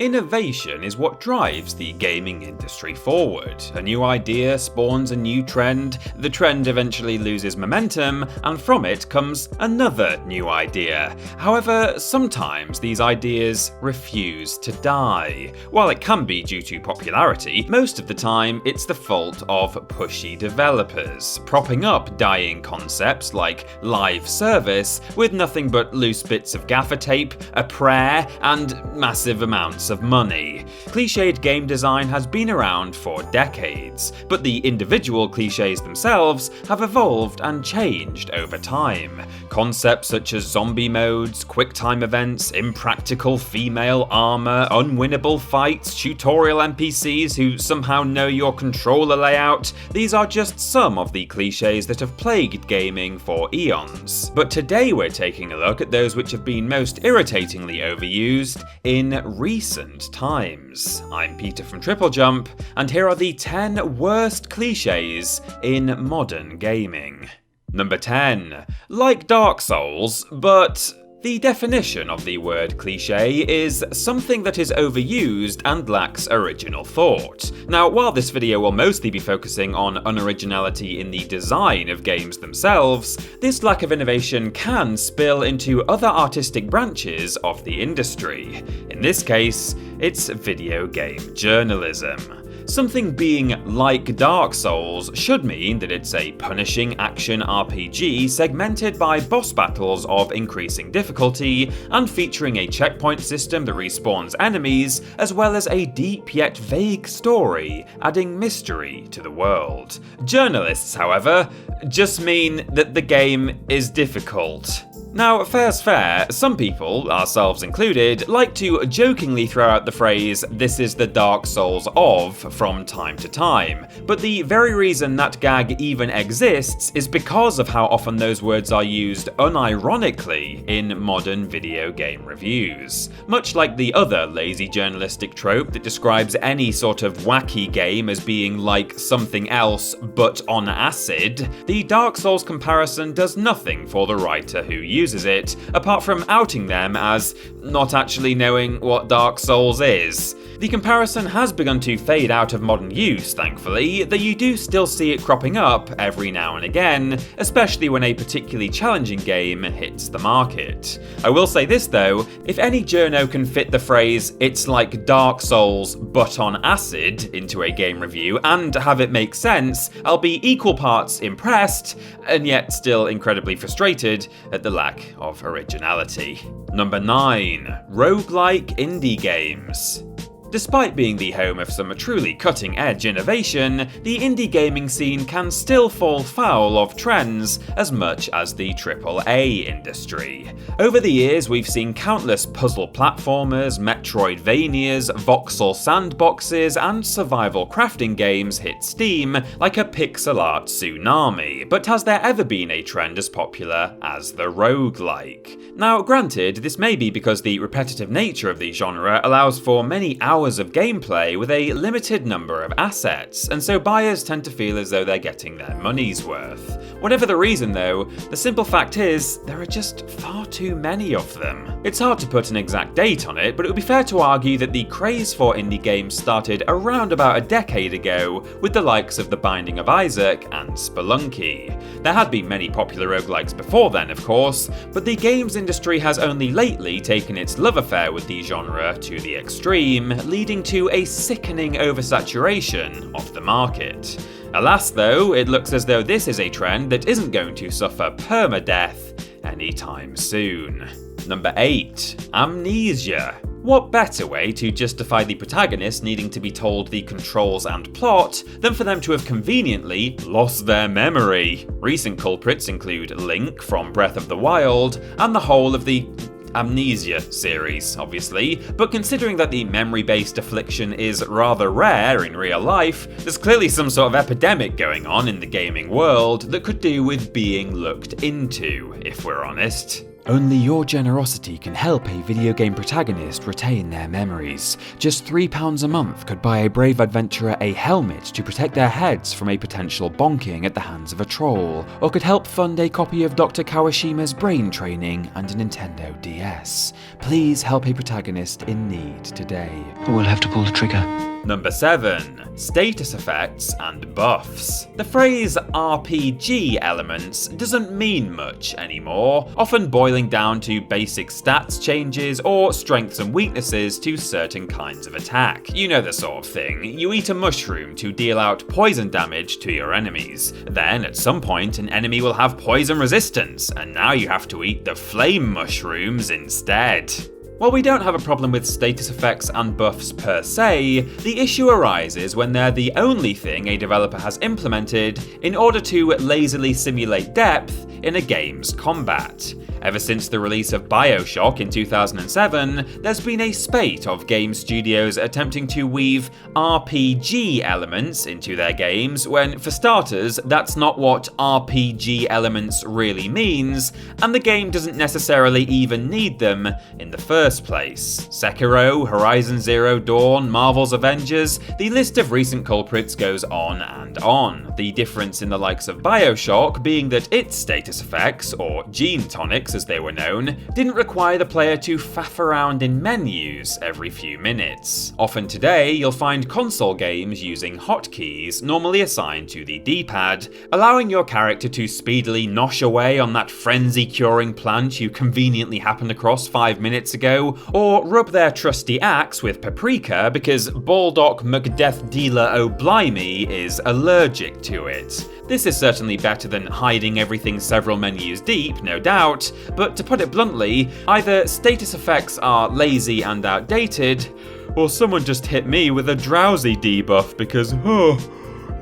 Innovation is what drives the gaming industry forward. A new idea spawns a new trend, the trend eventually loses momentum, and from it comes another new idea. However, sometimes these ideas refuse to die. While it can be due to popularity, most of the time it's the fault of pushy developers, propping up dying concepts like live service with nothing but loose bits of gaffer tape, a prayer, and massive amounts of money. Cliched game design has been around for decades, but the individual clichés themselves have evolved and changed over time. Concepts such as zombie modes, quick-time events, impractical female armor, unwinnable fights, tutorial NPCs who somehow know your controller layout, these are just some of the clichés that have plagued gaming for eons. But today we're taking a look at those which have been most irritatingly overused in recent times. I'm Peter from TripleJump, and here are the 10 worst clichés in modern gaming. Number 10. Like Dark Souls, but... The definition of the word cliché is something that is overused and lacks original thought. Now, while this video will mostly be focusing on unoriginality in the design of games themselves, this lack of innovation can spill into other artistic branches of the industry. In this case, it's video game journalism. Something being like Dark Souls should mean that it's a punishing action RPG segmented by boss battles of increasing difficulty and featuring a checkpoint system that respawns enemies, as well as a deep yet vague story, adding mystery to the world. Journalists, however, just mean that the game is difficult. Now, fair's fair, some people, ourselves included, like to jokingly throw out the phrase, "this is the Dark Souls of," from time to time, but the very reason that gag even exists is because of how often those words are used unironically in modern video game reviews. Much like the other lazy journalistic trope that describes any sort of wacky game as being like something else but on acid, the Dark Souls comparison does nothing for the writer who uses it, apart from outing them as not actually knowing what Dark Souls is. The comparison has begun to fade out of modern use, thankfully, though you do still see it cropping up every now and again, especially when a particularly challenging game hits the market. I will say this though, if any journo can fit the phrase "it's like Dark Souls but on acid" into a game review and have it make sense, I'll be equal parts impressed, and yet still incredibly frustrated at the lack of originality. Number 9. Roguelike indie games. Despite being the home of some truly cutting-edge innovation, the indie gaming scene can still fall foul of trends as much as the AAA industry. Over the years, we've seen countless puzzle platformers, Metroidvanias, voxel sandboxes, and survival crafting games hit Steam like a pixel art tsunami, but has there ever been a trend as popular as the roguelike? Now, granted, this may be because the repetitive nature of the genre allows for many hours of gameplay with a limited number of assets, and so buyers tend to feel as though they're getting their money's worth. Whatever the reason though, the simple fact is, there are just far too many of them. It's hard to put an exact date on it, but it would be fair to argue that the craze for indie games started around about a decade ago with the likes of The Binding of Isaac and Spelunky. There had been many popular roguelikes before then, of course, but the games industry has only lately taken its love affair with the genre to the extreme, leading to a sickening oversaturation of the market. Alas though, it looks as though this is a trend that isn't going to suffer permadeath anytime soon. Number 8. Amnesia. What better way to justify the protagonist needing to be told the controls and plot than for them to have conveniently lost their memory? Recent culprits include Link from Breath of the Wild and the whole of the Amnesia series, obviously, but considering that the memory-based affliction is rather rare in real life, there's clearly some sort of epidemic going on in the gaming world that could do with being looked into, if we're honest. Only your generosity can help a video game protagonist retain their memories. Just £3 a month could buy a brave adventurer a helmet to protect their heads from a potential bonking at the hands of a troll, or could help fund a copy of Dr. Kawashima's brain training and a Nintendo DS. Please help a protagonist in need today. We'll have to pull the trigger. Number 7. Status effects and buffs. The phrase RPG elements doesn't mean much anymore, often boiling down to basic stats changes or strengths and weaknesses to certain kinds of attack. You know the sort of thing. You eat a mushroom to deal out poison damage to your enemies. Then, at some point, an enemy will have poison resistance, and now you have to eat the flame mushrooms instead. While we don't have a problem with status effects and buffs per se, the issue arises when they're the only thing a developer has implemented in order to lazily simulate depth in a game's combat. Ever since the release of BioShock in 2007, there's been a spate of game studios attempting to weave RPG elements into their games when, for starters, that's not what RPG elements really means, and the game doesn't necessarily even need them in the first place. Sekiro, Horizon Zero Dawn, Marvel's Avengers, the list of recent culprits goes on and on. The difference in the likes of BioShock being that its status effects, or gene tonics as they were known, didn't require the player to faff around in menus every few minutes. Often today, you'll find console games using hotkeys, normally assigned to the D-pad, allowing your character to speedily nosh away on that frenzy-curing plant you conveniently happened across 5 minutes ago, or rub their trusty axe with paprika because Baldock McDeath Dealer O'Blimey is allergic to it. This is certainly better than hiding everything several menus deep, no doubt, but to put it bluntly, either status effects are lazy and outdated, or someone just hit me with a drowsy debuff because,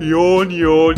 yawn yawn.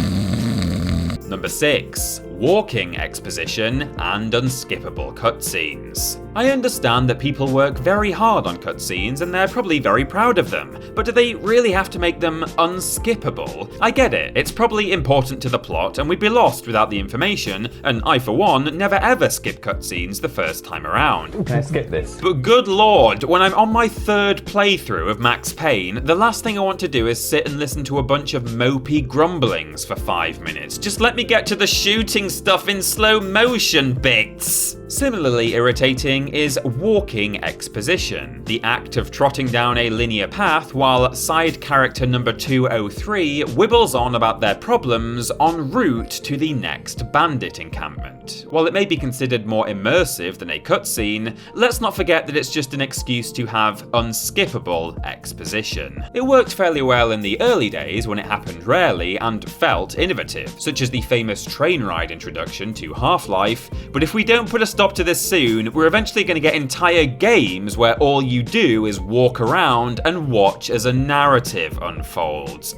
Number 6. Walking exposition and unskippable cutscenes. I understand that people work very hard on cutscenes and they're probably very proud of them, but do they really have to make them unskippable? I get it, it's probably important to the plot and we'd be lost without the information, and I for one never ever skip cutscenes the first time around. Can I skip this? But good lord, when I'm on my 3rd playthrough of Max Payne, the last thing I want to do is sit and listen to a bunch of mopey grumblings for 5 minutes. Just let me get to the shooting stuff in slow motion bits. Similarly irritating is walking exposition, the act of trotting down a linear path while side character number 203 wibbles on about their problems en route to the next bandit encampment. While it may be considered more immersive than a cutscene, let's not forget that it's just an excuse to have unskippable exposition. It worked fairly well in the early days when it happened rarely and felt innovative, such as the famous train ride introduction to Half-Life, but if we don't put a stop to this soon, we're eventually going to get entire games where all you do is walk around and watch as a narrative unfolds.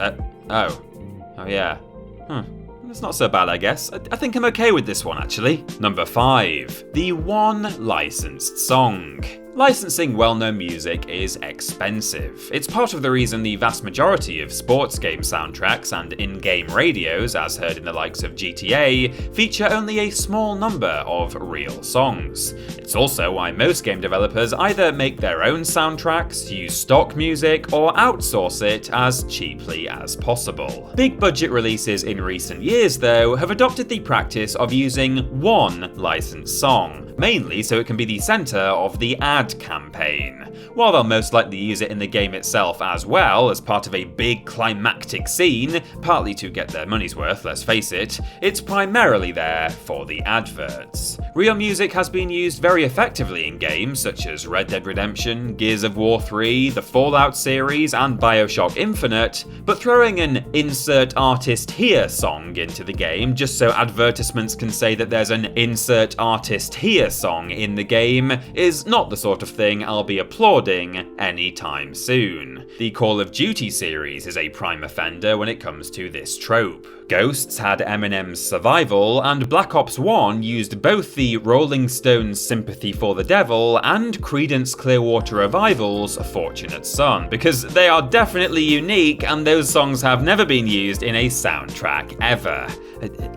Oh yeah. It's not so bad, I guess. I think I'm okay with this one, actually. Number 5. The one licensed song. Licensing well-known music is expensive. It's part of the reason the vast majority of sports game soundtracks and in-game radios, as heard in the likes of GTA, feature only a small number of real songs. It's also why most game developers either make their own soundtracks, use stock music, or outsource it as cheaply as possible. Big budget releases in recent years, though, have adopted the practice of using one licensed song, mainly so it can be the centre of the ad campaign. While they'll most likely use it in the game itself as well, as part of a big climactic scene, partly to get their money's worth, let's face it, it's primarily there for the adverts. Real music has been used very effectively in games such as Red Dead Redemption, Gears of War 3, the Fallout series, and BioShock Infinite, but throwing an insert artist here song into the game just so advertisements can say that there's an insert artist here song in the game is not the sort sort of thing I'll be applauding anytime soon. The Call of Duty series is a prime offender when it comes to this trope. Ghosts had Eminem's Survival, and Black Ops 1 used both the Rolling Stones' Sympathy for the Devil and Creedence Clearwater Revival's Fortunate Son, because they are definitely unique and those songs have never been used in a soundtrack ever.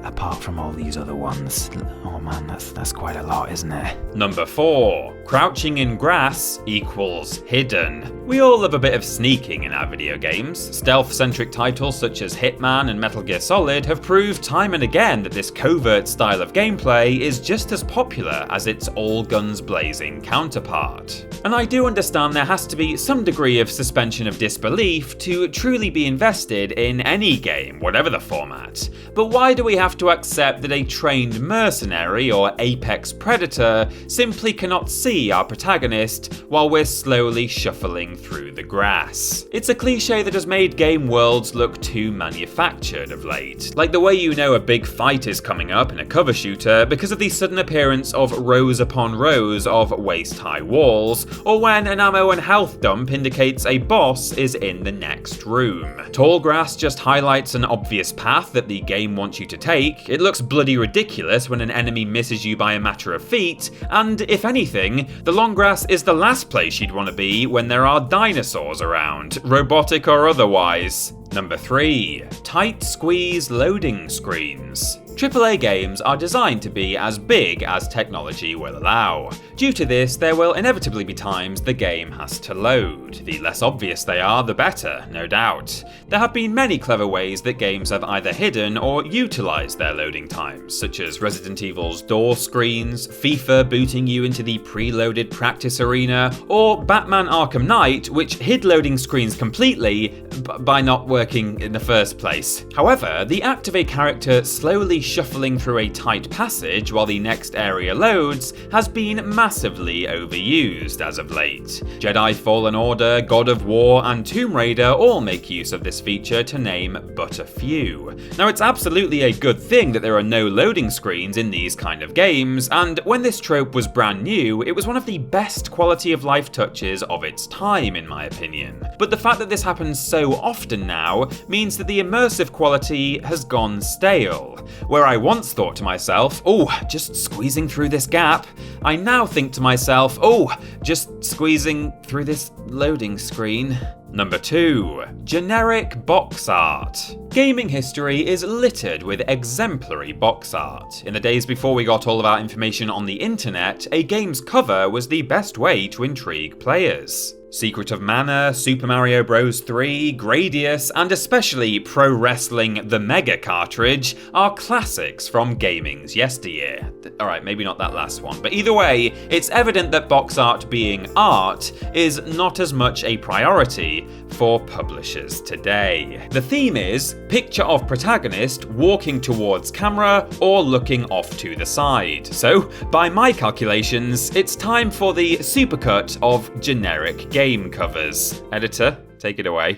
Apart from all these other ones. Oh man, that's quite a lot, isn't it? Number 4. Crouching in grass equals hidden. We all love a bit of sneaking in our video games. Stealth-centric titles such as Hitman and Metal Gear Solid have proved time and again that this covert style of gameplay is just as popular as its all-guns-blazing counterpart. And I do understand there has to be some degree of suspension of disbelief to truly be invested in any game, whatever the format. But why do we have to accept that a trained mercenary or apex predator simply cannot see our protagonist while we're slowly shuffling through the grass? It's a cliche that has made game worlds look too manufactured of late. Like the way you know a big fight is coming up in a cover shooter because of the sudden appearance of rows upon rows of waist-high walls, or when an ammo and health dump indicates a boss is in the next room. Tall grass just highlights an obvious path that the game wants you to take. It looks bloody ridiculous when an enemy misses you by a matter of feet, and if anything, the long grass is the last place you'd want to be when there are dinosaurs around, robotic or otherwise. Number 3. Tight squeeze loading screens. AAA games are designed to be as big as technology will allow. Due to this, there will inevitably be times the game has to load. The less obvious they are, the better, no doubt. There have been many clever ways that games have either hidden or utilised their loading times, such as Resident Evil's door screens, FIFA booting you into the preloaded practice arena, or Batman Arkham Knight, which hid loading screens completely by not working in the first place. However, the act of a character slowly shuffling through a tight passage while the next area loads has been massively overused as of late. Jedi Fallen Order, God of War, and Tomb Raider all make use of this feature, to name but a few. Now, it's absolutely a good thing that there are no loading screens in these kind of games, and when this trope was brand new, it was one of the best quality of life touches of its time, in my opinion. But the fact that this happens so often now means that the immersive quality has gone stale. Where I once thought to myself, oh, just squeezing through this gap, I now think to myself, oh, just squeezing through this loading screen. Number 2. Generic box art. Gaming history is littered with exemplary box art. In the days before we got all of our information on the internet, a game's cover was the best way to intrigue players. Secret of Mana, Super Mario Bros. 3, Gradius, and especially Pro Wrestling The Mega cartridge are classics from gaming's yesteryear. Alright, maybe not that last one, but either way, it's evident that box art being art is not as much a priority for publishers today. The theme is picture of protagonist walking towards camera or looking off to the side. So, by my calculations, it's time for the supercut of generic game covers. Editor, take it away.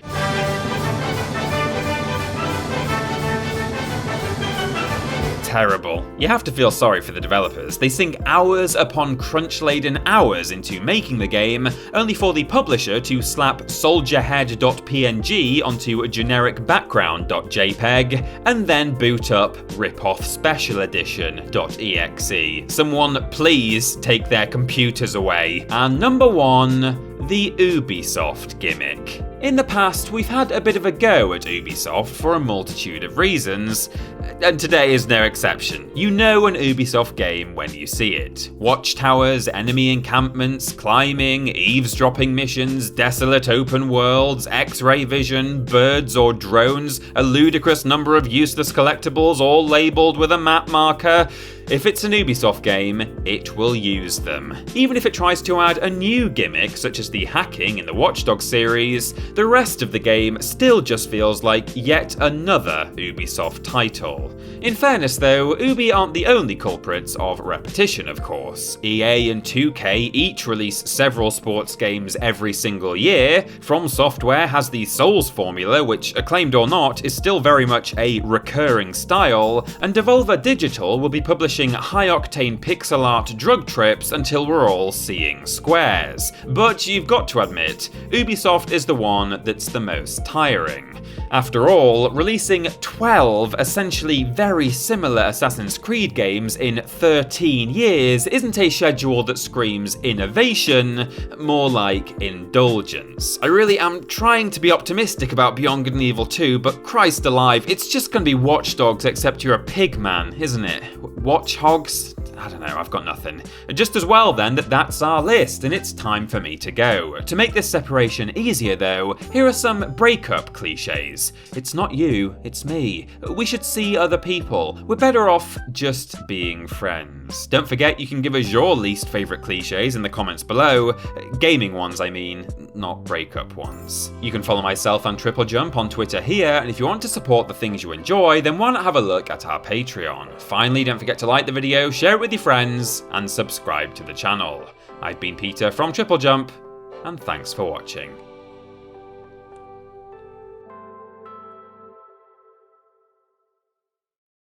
Terrible. You have to feel sorry for the developers. They sink hours upon crunch-laden hours into making the game, only for the publisher to slap soldierhead.png onto a generic background.jpg, and then boot up rip-off special edition.exe. Someone please take their computers away. And number 1, the Ubisoft gimmick. In the past, we've had a bit of a go at Ubisoft for a multitude of reasons, and today is no exception. You know an Ubisoft game when you see it. Watchtowers, enemy encampments, climbing, eavesdropping missions, desolate open worlds, X-ray vision, birds or drones, a ludicrous number of useless collectibles all labelled with a map marker. If it's an Ubisoft game, it will use them. Even if it tries to add a new gimmick, such as the hacking in the Watch Dogs series, the rest of the game still just feels like yet another Ubisoft title. In fairness though, Ubi aren't the only culprits of repetition, of course. EA and 2K each release several sports games every single year. From Software has the Souls formula, which, acclaimed or not, is still very much a recurring style, and Devolver Digital will be publishing pushing high-octane pixel art drug trips until we're all seeing squares. But you've got to admit, Ubisoft is the one that's the most tiring. After all, releasing 12 essentially very similar Assassin's Creed games in 13 years isn't a schedule that screams innovation, more like indulgence. I really am trying to be optimistic about Beyond Good and Evil 2, but Christ alive, it's just gonna be Watch Dogs except you're a pig man, isn't it? Watch Hogs? I don't know, I've got nothing. Just as well then that's our list, and it's time for me to go. To make this separation easier though, here are some breakup cliches. It's not you, it's me. We should see other people. We're better off just being friends. Don't forget you can give us your least favourite cliches in the comments below. Gaming ones, I mean, not breakup ones. You can follow myself on TripleJump on Twitter here, and if you want to support the things you enjoy, then why not have a look at our Patreon. Finally, don't forget to like the video, share it with your friends, and subscribe to the channel. I've been Peter from TripleJump, and thanks for watching.